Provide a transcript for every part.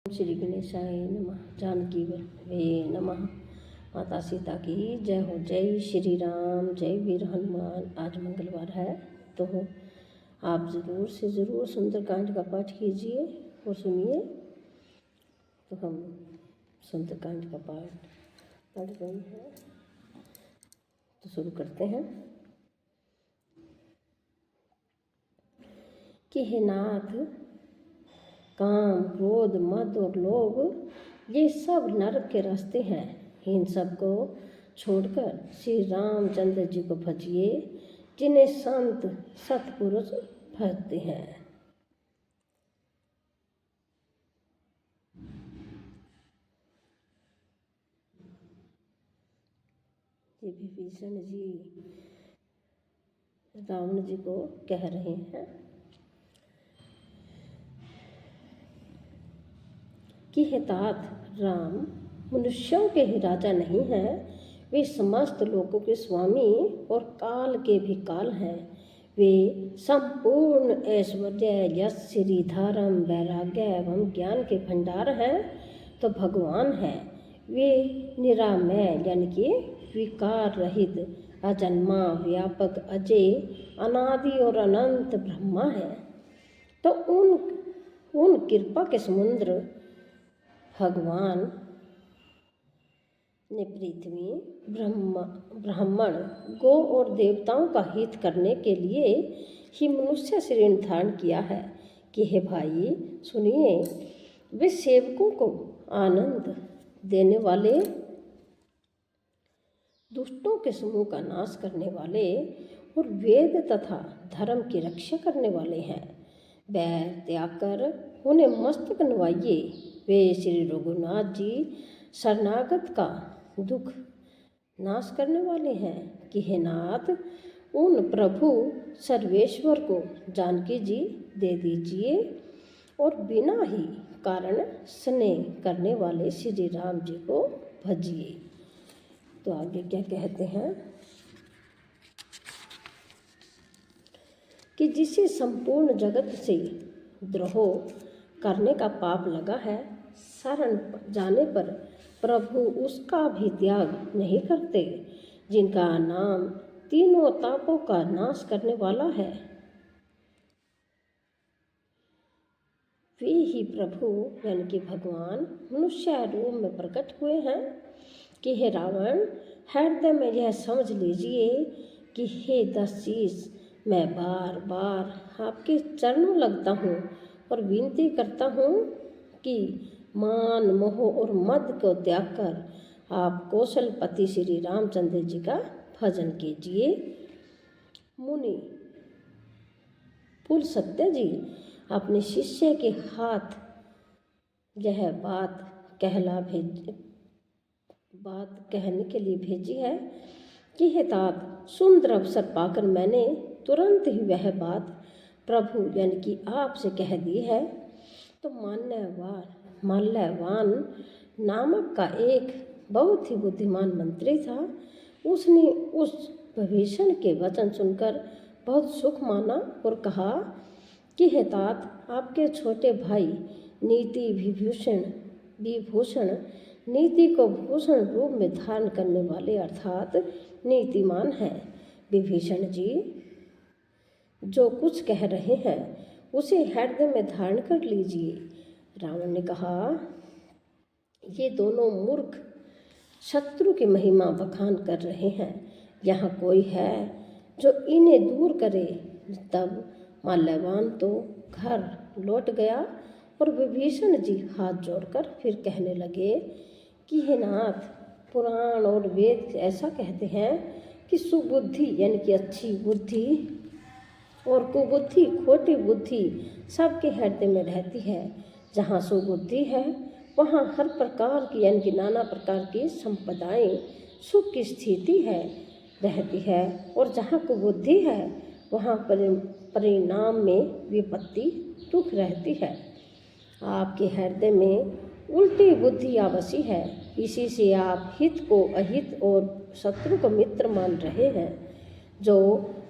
श्री गणेशाय नमः। जानकी वे नमः। माता सीता की जय हो। जय श्री राम, जय वीर हनुमान। आज मंगलवार है तो आप ज़रूर से ज़रूर सुंदरकांड का पाठ कीजिए और सुनिए। तो हम सुंदरकांड का पाठ पढ़ रहे हैं, तो शुरू करते हैं। कि हे नाथ, काम, क्रोध, मद और लोभ ये सब नरक के रास्ते हैं। इन सब को छोड़कर श्री रामचंद्र जी को भजिए, जिन्हें संत सतपुरुष भजते हैं। ये विभीषण जी रावण जी को कह रहे हैं कि हे तात, राम मनुष्यों के ही राजा नहीं हैं, वे समस्त लोगों के स्वामी और काल के भी काल हैं। वे संपूर्ण ऐश्वर्य, यश, श्री, धर्म, वैराग्य एवं ज्ञान के भंडार हैं तो भगवान हैं। वे निरामय यानी कि विकार रहित, अजन्मा, व्यापक, अजय, अनादि और अनंत ब्रह्मा है। तो उन कृपा के समुद्र भगवान ने पृथ्वी, ब्राह्मण, गौ और देवताओं का हित करने के लिए ही मनुष्य शरीर धारण किया है। कि हे भाई सुनिए, वे सेवकों को आनंद देने वाले, दुष्टों के समूह का नाश करने वाले और वेद तथा धर्म की रक्षा करने वाले हैं। बैर त्याग कर उन्हें मस्तक नवाइए। वे श्री रघुनाथ जी शरणागत का दुख नाश करने वाले हैं। कि हे नाथ, उन प्रभु सर्वेश्वर को जानकी जी दे दीजिए और बिना ही कारण स्नेह करने वाले श्री राम जी को भजिए। तो आगे क्या कहते हैं कि जिसे संपूर्ण जगत से द्रोह करने का पाप लगा है, शरण जाने पर प्रभु उसका भी त्याग नहीं करते। जिनका नाम तीनों तापों का नाश करने वाला है, वे ही प्रभु यानी कि भगवान मनुष्य रूप में प्रकट हुए हैं। कि हे रावण, हृदय में यह समझ लीजिए कि हे दशीस, मैं बार बार आपके चरणों लगता हूँ और विनती करता हूँ कि मान, मोह और मद को त्याग कर आप कौशलपति श्री रामचंद्र जी का भजन कीजिए। मुनि पुल सत्य जी अपने शिष्य के हाथ यह बात कहने के लिए भेजी है कि हे तात, सुंदर अवसर पाकर मैंने तुरंत ही वह बात प्रभु यानी कि आपसे कह दी है। तो माल्यवान नामक का एक बहुत ही बुद्धिमान मंत्री था। उसने उस विभीषण के वचन सुनकर बहुत सुख माना और कहा कि हे तात, आपके छोटे भाई नीति विभूषण नीति को भूषण रूप में धारण करने वाले अर्थात नीतिमान हैं। विभीषण जी जो कुछ कह रहे हैं उसे हृदय में धारण कर लीजिए। रावण ने कहा, ये दोनों मूर्ख शत्रु की महिमा बखान कर रहे हैं। यहाँ कोई है जो इन्हें दूर करे। तब माल्यवान तो घर लौट गया और विभीषण जी हाथ जोड़कर फिर कहने लगे कि हे नाथ, पुराण और वेद ऐसा कहते हैं कि सुबुद्धि यानी कि अच्छी बुद्धि और कुबुद्धि, खोटी बुद्धि सबके हृदय में रहती है। जहाँ सुबुद्धि है वहाँ हर प्रकार की यानी कि नाना प्रकार की संपदाएं, सुख की स्थिति रहती है, और जहाँ कुबुद्धि है वहाँ परिणाम में विपत्ति, दुख रहती है। आपके हृदय में उल्टी बुद्धि आवासी है। इसी से आप हित को अहित और शत्रु को मित्र मान रहे हैं। जो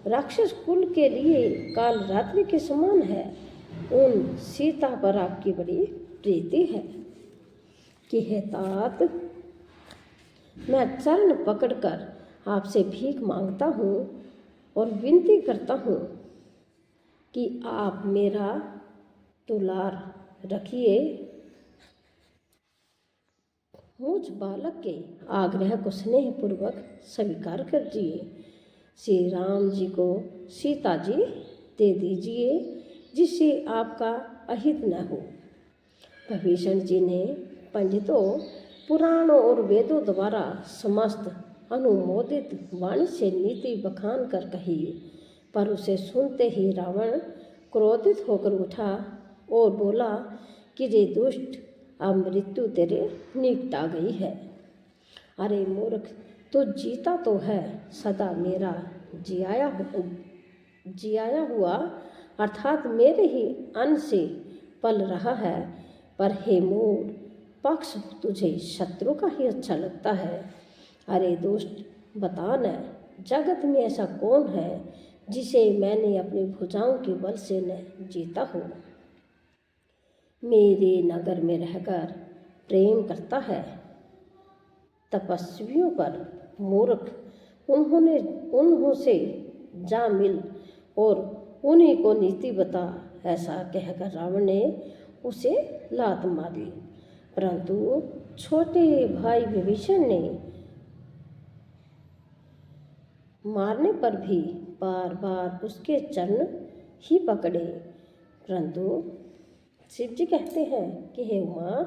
राक्षस कुल के लिए काल रात्रि के समान है, उन सीता पर आपकी बड़ी प्रीति है। कि हे तात, मैं चरण पकड़कर आपसे भीख मांगता हूँ और विनती करता हूँ कि आप मेरा दुलार रखिए। मुझ बालक के आग्रह को स्नेहपूर्वक स्वीकार कर दीजिए। श्री राम जी को सीता जी दे दीजिए, जिससे आपका अहित न हो। विभीषण जी ने पंडितों, पुराणों और वेदों द्वारा समस्त अनुमोदित वाणी से नीति बखान कर कही, पर उसे सुनते ही रावण क्रोधित होकर उठा और बोला कि रे दुष्ट, अब मृत्यु तेरे निकट आ गई है। अरे मूर्ख, तो जीता तो है, सदा मेरा जियाया हुआ अर्थात मेरे ही अन्न से पल रहा है। पर हे मूढ़ पक्ष, तुझे शत्रु का ही अच्छा लगता है। अरे दुष्ट, बता न, जगत में ऐसा कौन है जिसे मैंने अपनी भुजाओं के बल से न जीता हो। मेरे नगर में रहकर प्रेम करता है तपस्वियों पर। मूर्ख, उन्हों से जा मिल और उन्हीं को नीति बता। ऐसा कहकर रावण ने उसे लात मारी, परंतु छोटे भाई विभीषण ने मारने पर भी बार बार उसके चरण ही पकड़े। परंतु शिव जी कहते हैं कि हे उमा,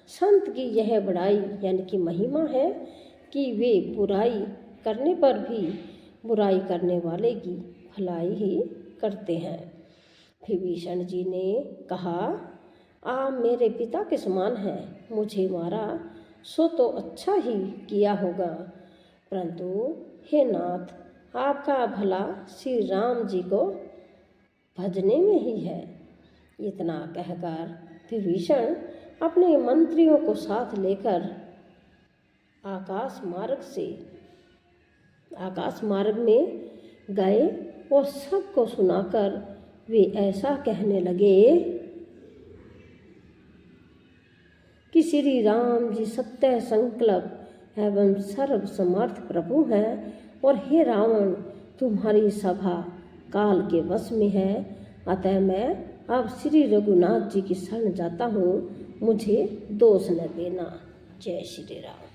संत की यह बड़ाई यानी कि महिमा है कि वे बुराई करने पर भी बुराई करने वाले की भलाई ही करते हैं। विभीषण जी ने कहा, आप मेरे पिता के समान हैं, मुझे मारा सो तो अच्छा ही किया होगा, परंतु हे नाथ, आपका भला श्री राम जी को भजने में ही है। इतना कहकर विभीषण अपने मंत्रियों को साथ लेकर आकाश मार्ग में गए और सबको सुनाकर वे ऐसा कहने लगे कि श्री राम जी सत्य संकल्प एवं सर्व समर्थ प्रभु हैं, और हे रावण, तुम्हारी सभा काल के वश में है। अतः मैं अब श्री रघुनाथ जी की शरण जाता हूँ, मुझे दोष न देना। जय श्री राम।